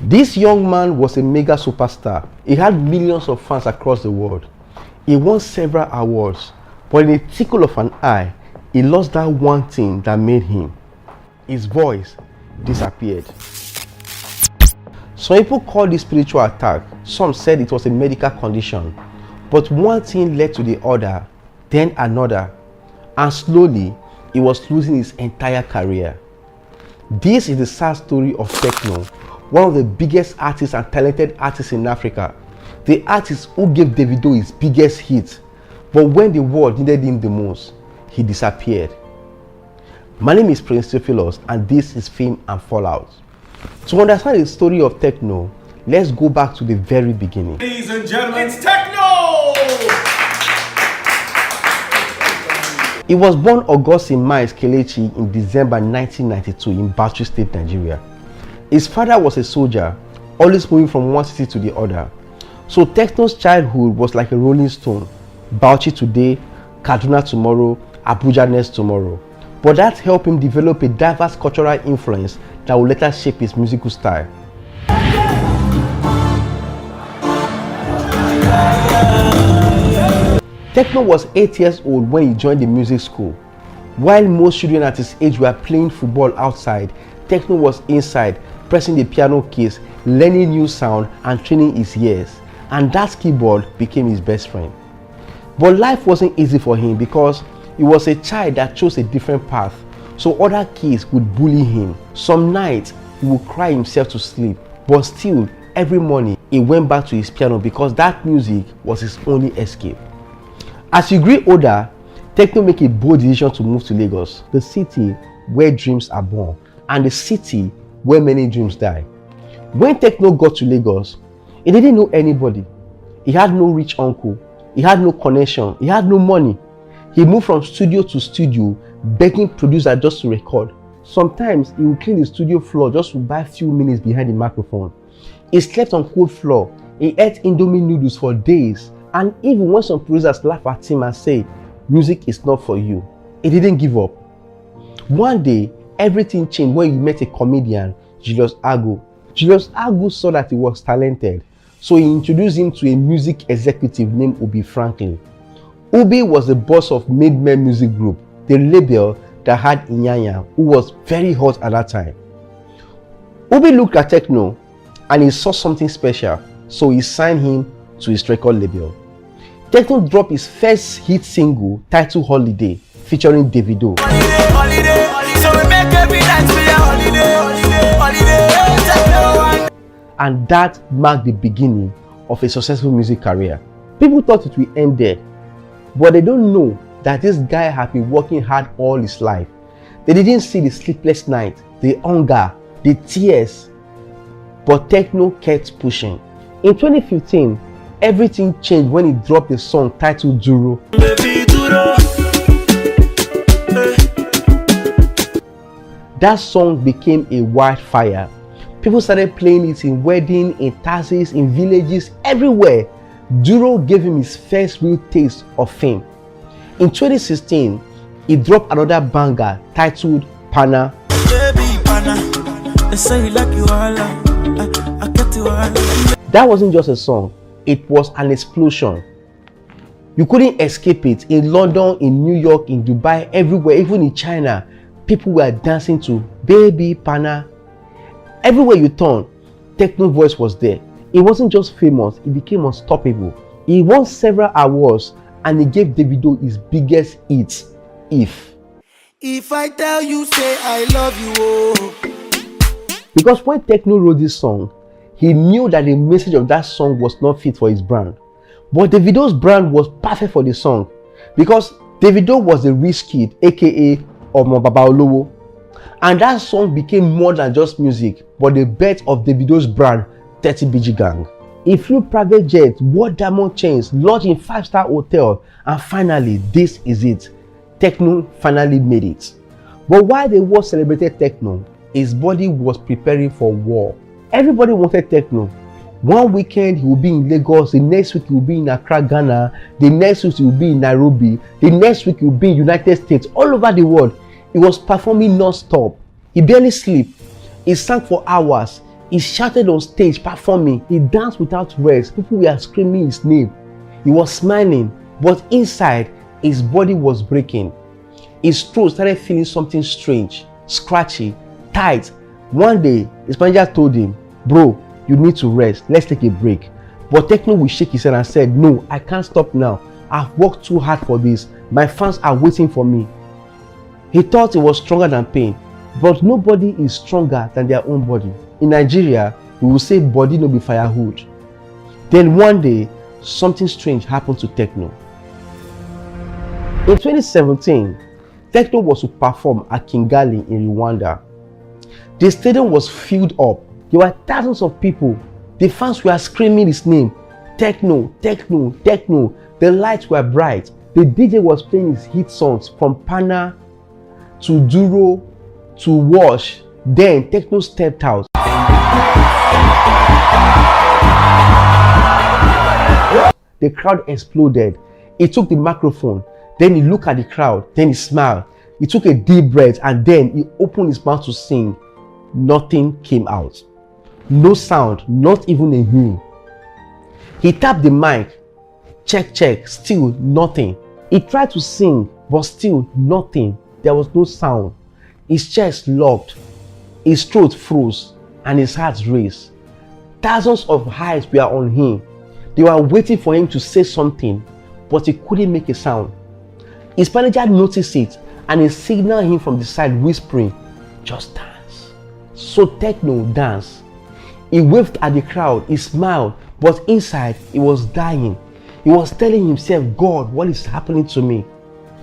This young man was a mega superstar. He had millions of fans across the world. He won several awards, but in a tickle of an eye, he lost that one thing that made him. His voice disappeared. Some people called this spiritual attack. Some said it was a medical condition. But one thing led to the other, then another, and slowly he was losing his entire career. This is the sad story of Tekno, one of the biggest artists and talented artists in Africa. The artist who gave Davido his biggest hit, but when the world needed him the most, he disappeared. My name is Prince Theophilus, and this is Fame and Fallout. To understand the story of Tekno, let's go back to the very beginning. Ladies and gentlemen, it's Tekno! He was born Augustine Miles Kelechi in December 1992 in Bauchi State, Nigeria. His father was a soldier, always moving from one city to the other. So Tekno's childhood was like a rolling stone. Bauchi today, Kaduna tomorrow, Abuja next tomorrow. But that helped him develop a diverse cultural influence that would later shape his musical style. Tekno was 8 years old when he joined the music school. While most children at his age were playing football outside, Tekno was inside, pressing the piano keys, learning new sound and training his ears. And that keyboard became his best friend. But life wasn't easy for him because he was a child that chose a different path, so other kids would bully him. Some nights he would cry himself to sleep, but still every morning he went back to his piano because that music was his only escape. As he grew older, Tekno made a bold decision to move to Lagos, the city where dreams are born and the city where many dreams die. When Tekno got to Lagos, he didn't know anybody. He had no rich uncle. He had no connection. He had no money. He moved from studio to studio, begging producers just to record. Sometimes he would clean the studio floor just to buy a few minutes behind the microphone. He slept on cold floor. He ate Indomie noodles for days. And even when some producers laughed at him and said, "Music is not for you," he didn't give up. One day, everything changed when he met a comedian, Julius Agu. Julius Agu saw that he was talented, so he introduced him to a music executive named Ubi Franklin. Ubi was the boss of Made Men Music Group, the label that had Inyanya, who was very hot at that time. Ubi looked at Tekno and he saw something special, so he signed him to his record label. Tekno dropped his first hit single titled Holiday, featuring Davido. And that marked the beginning of a successful music career. People thought it would end there, but they don't know that this guy had been working hard all his life. They didn't see the sleepless night, the hunger, the tears, but Tekno kept pushing. In 2015, everything changed when he dropped a song titled Duro. That song became a wildfire. People started playing it in weddings, in taxis, in villages, everywhere. Duro gave him his first real taste of fame. In 2016, he dropped another banger titled Pana. That wasn't just a song, it was an explosion. You couldn't escape it. In London, in New York, in Dubai, everywhere, even in China, people were dancing to Baby Pana. Everywhere you turn, Tekno's voice was there. He wasn't just famous, he became unstoppable. He won several awards and he gave Davido his biggest hit, If I tell you, say I love you, oh. Because when Tekno wrote this song, he knew that the message of that song was not fit for his brand. But Davido's brand was perfect for the song because Davido was the rich kid, aka Omo Baba Olowo. And that song became more than just music, but the birth of Davido's brand, 30BG Gang. He flew private jets, wore diamond chains, lodged in 5-star hotels, and finally, this is it. Tekno finally made it. But while the world celebrated Tekno, his body was preparing for war. Everybody wanted Tekno. One weekend he will be in Lagos, the next week he will be in Accra, Ghana, the next week he will be in Nairobi, the next week he will be in United States, all over the world. He was performing non-stop. He barely slept. He sang for hours. He shouted on stage, performing. He danced without rest. People were screaming his name. He was smiling, but inside, his body was breaking. His throat started feeling something strange, scratchy, tight. One day, his manager told him, "Bro, you need to rest. Let's take a break." But Tekno will shake his head and said, "No, I can't stop now. I've worked too hard for this. My fans are waiting for me." He thought it was stronger than pain, but nobody is stronger than their own body. In Nigeria, we will say body no be firewood. Then one day, something strange happened to Tekno. In 2017, Tekno was to perform at Kigali in Rwanda. The stadium was filled up. There were thousands of people. The fans were screaming his name, "Tekno, Tekno, Tekno." The lights were bright. The DJ was playing his hit songs from Pana to Duro to Wash. Then Tekno stepped out. The crowd exploded. He took the microphone. Then he looked at the crowd. Then he smiled. He took a deep breath and then he opened his mouth to sing. Nothing came out. No sound, not even a hue. He tapped the mic. Check, check. Still nothing. He tried to sing, but still nothing. There was no sound. His chest locked. His throat froze and his heart raced. Thousands of eyes were on him. They were waiting for him to say something, but he couldn't make a sound. His manager noticed it and he signaled him from the side, whispering, "Just dance." So Tekno danced. He waved at the crowd, he smiled, but inside he was dying. He was telling himself, "God, what is happening to me?"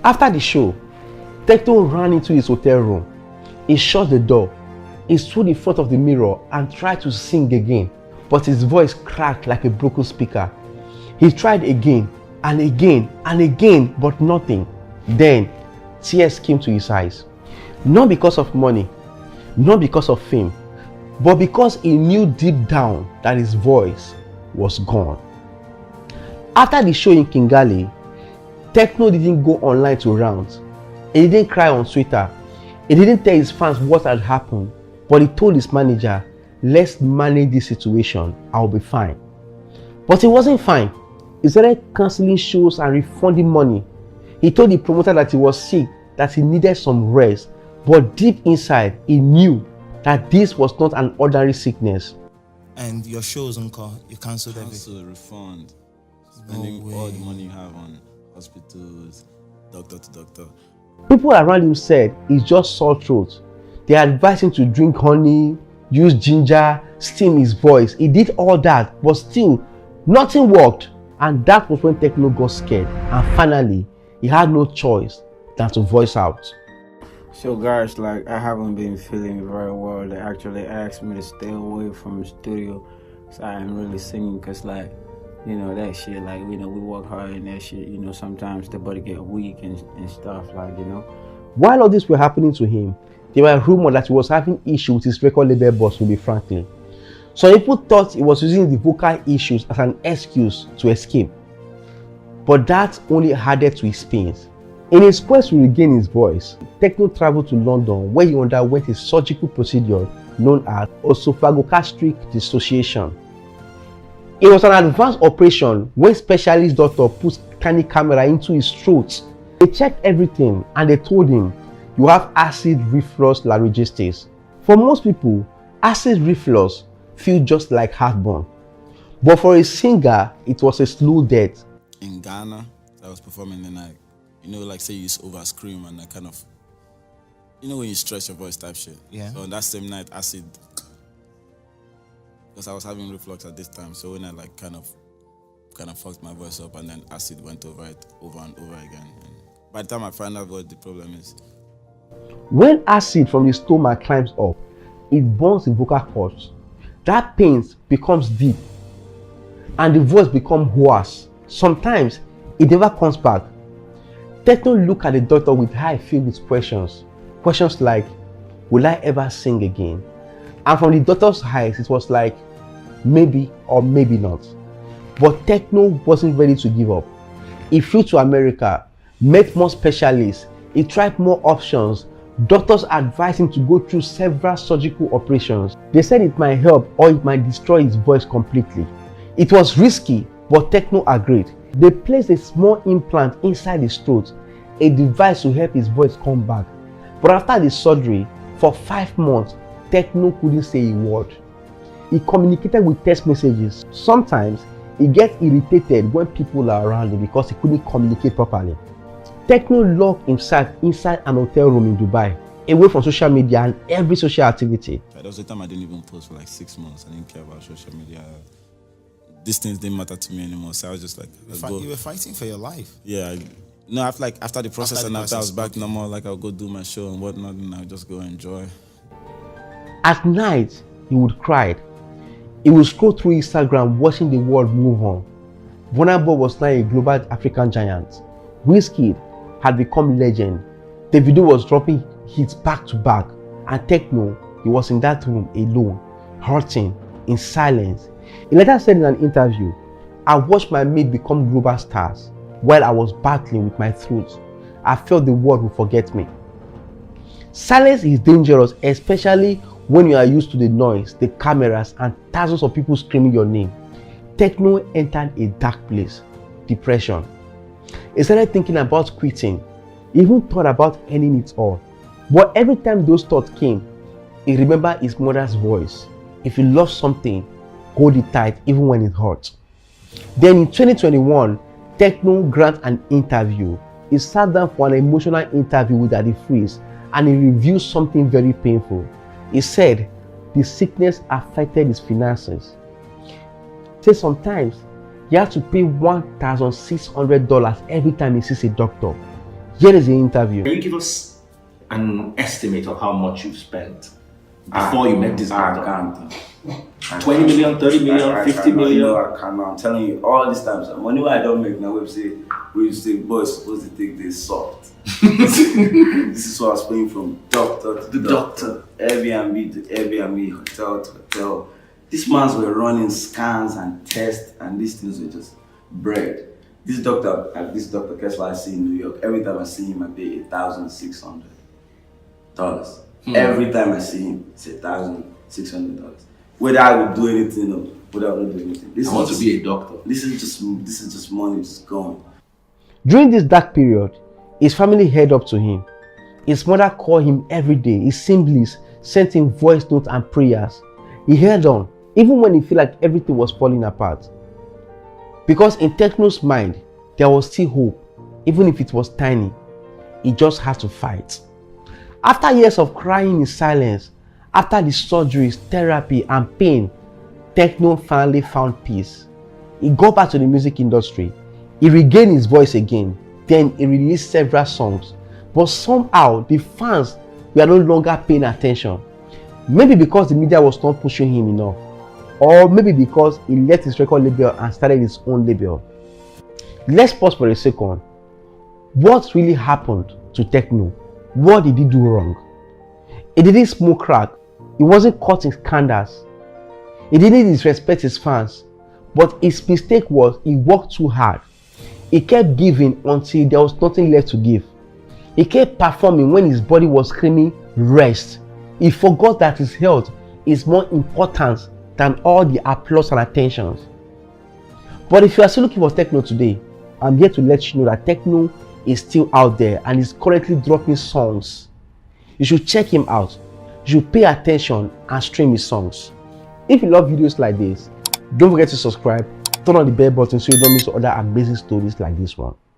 After the show, Tekno ran into his hotel room. He shut the door. He stood in front of the mirror and tried to sing again, but his voice cracked like a broken speaker. He tried again and again and again, but nothing. Then tears came to his eyes. Not because of money, not because of fame, but because he knew deep down that his voice was gone. After the show in Kigali, Tekno didn't go online to rant. He didn't cry on Twitter. He didn't tell his fans what had happened, but he told his manager, "Let's manage this situation. I'll be fine." But he wasn't fine. He started cancelling shows and refunding money. He told the promoter that he was sick, that he needed some rest, but deep inside, he knew that this was not an ordinary sickness. And your shows, Uncle, you cancelled everything. Cancel, refund, spending all the money you have on hospitals, doctor to doctor. People around him said it's just sore throat. They advised him to drink honey, use ginger, steam his voice. He did all that, but still, nothing worked. And that was when Tekno got scared. And finally, he had no choice than to voice out. So guys, like, I haven't been feeling very well. They actually asked me to stay away from the studio, so I ain't really singing, because, like, you know, that shit, like, you know, we work hard and that shit, you know, sometimes the body get weak and stuff, like, you know. While all this were happening to him, there were rumors that he was having issues with his record label boss, Ruby Franklin. Some people thought he was using the vocal issues as an excuse to escape. But that only added to his pains. In his quest to regain his voice, Tekno traveled to London, where he underwent a surgical procedure known as esophagogastric dissociation. It was an advanced operation where specialist doctor put tiny camera into his throat. They checked everything and they told him, "You have acid reflux laryngitis." For most people, acid reflux feels just like heartburn. But for a singer, it was a slow death. In Ghana, I was performing the night. You know, like say you over scream and I kind of, you know when you stretch your voice type shit. Yeah. So on that same night, acid, because I was having reflux at this time. So when I like kind of fucked my voice up, and then acid went over it over and over again. And by the time I find out what the problem is. When acid from the stomach climbs up, it burns the vocal cords. That pain becomes deep and the voice becomes hoarse. Sometimes it never comes back. Tekno looked at the doctor with eyes filled with questions. Questions like, will I ever sing again? And from the doctor's eyes, it was like, maybe or maybe not. But Tekno wasn't ready to give up. He flew to America, met more specialists, he tried more options, Doctors advised him to go through several surgical operations. They said it might help or it might destroy his voice completely. It was risky, but Tekno agreed. They placed a small implant inside his throat, a device to help his voice come back. But after the surgery, for 5 months, Tekno couldn't say a word. He communicated with text messages. Sometimes he gets irritated when people are around him because he couldn't communicate properly. Tekno locked himself inside an hotel room in Dubai, away from social media and every social activity. There was a time I didn't even post for like 6 months. I didn't care about social media. These things didn't matter to me anymore. So I was just like, You were fighting for your life. Yeah. No, after the process After the after I was process, back normal, like I'll go do my show and whatnot, and I'll just go enjoy. At night, he would cry. He would scroll through Instagram watching the world move on. Burna Boy was now a global African giant. Wizkid had become legend. Davido was dropping hits back to back, and Tekno, he was in that room alone, hurting, in silence. He later said in an interview, "I watched my mate become global stars while I was battling with my throat. I felt the world would forget me." Silence is dangerous, especially when you are used to the noise, the cameras, and thousands of people screaming your name. Tekno entered a dark place, depression. He started thinking about quitting. He even thought about ending it all. But every time those thoughts came, he remembered his mother's voice. If you love something, hold it tight even when it hurts. Then in 2021, Tekno granted an interview. He sat down for an emotional interview with Daddy Freeze and he revealed something very painful. He said the sickness affected his finances. He said sometimes he had to pay $1,600 every time he sees a doctor. Here is the interview. Can you give us an estimate of how much you've spent before you met this doctor? I can't. 20 million, 30 million, 50 million? No, I cannot. I'm telling you, all these times, whenever I don't make my website, we used to say, boys, supposed to take this soft. This is what I was paying from doctor to doctor, Airbnb to Airbnb, hotel to hotel. These mans were running scans and tests, and these things were just bread. This doctor, guess what I see in New York? Every time I see him, I pay $1,600. Every time I see him, it's $1,600. Whether I would do anything or whether I would not do anything. I want to be a doctor. This is just money just going. During this dark period, his family held up to him. His mother called him every day. His siblings sent him voice notes and prayers. He held on, even when he felt like everything was falling apart. Because in Tekno's mind, there was still hope, even if it was tiny. He just had to fight. After years of crying in silence, after the surgeries, therapy, and pain, Tekno finally found peace. He got back to the music industry. He regained his voice again. Then he released several songs. But somehow, the fans were no longer paying attention. Maybe because the media was not pushing him enough. Or maybe because he left his record label and started his own label. Let's pause for a second. What really happened to Tekno? What did he do wrong? He didn't smoke crack. He wasn't caught in scandals. He didn't disrespect his fans. But his mistake was he worked too hard. He kept giving until there was nothing left to give. He kept performing when his body was screaming, rest. He forgot that his health is more important than all the applause and attentions. But if you are still looking for Tekno today, I'm here to let you know that Tekno is still out there and is currently dropping songs. You should check him out. You should pay attention and stream his songs. If you love videos like this, don't forget to subscribe, turn on the bell button so you don't miss other amazing stories like this one.